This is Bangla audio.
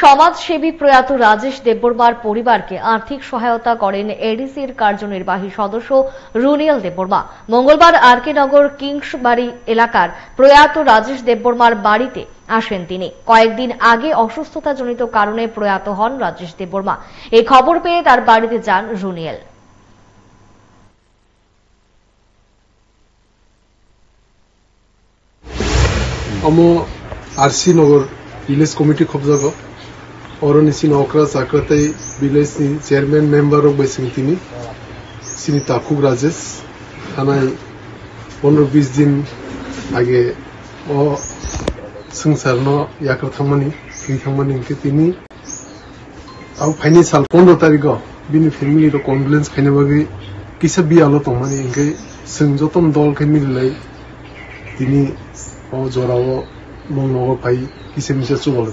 সমাজসেবী প্রয়াত রাজেশ দেববর্মার পরিবারকে আর্থিক সহায়তা করেন এডিসির কার্যনির্বাহী সদস্য রুনিয়াল দেববর্মা। মঙ্গলবার আরকে নগর কিংসবাড়ি এলাকার প্রয়াত রাজেশ দেববর্মার বাড়িতে আসেন তিনি। কয়েকদিন আগে অসুস্থতাজনিত কারণে প্রয়াত হন রাজেশ দেববর্মা। এই খবর পেয়ে তার বাড়িতে যান রুনিয়াল। आरसी नगर विलेज कमिटी खबजागो अरनिसि नौकरा जाक्रताई विलेज नि चेयरमैन मेंबर ऑफ बैसिंगतिनि सिनि ताकुक राजेश थानाय 15-20 दिन आगे ओ संसारनो याकर थांमानि इंके तिनि आउ फाइनि साल 15 तारिखो बिनि फेमिली रो कन्डोलेंस खाइने बागै किसा बियालो तंमानि इंके जों जतन दल के मिललाय तिनि ओ जराव नंगौ भाई किसे मिसे चुगल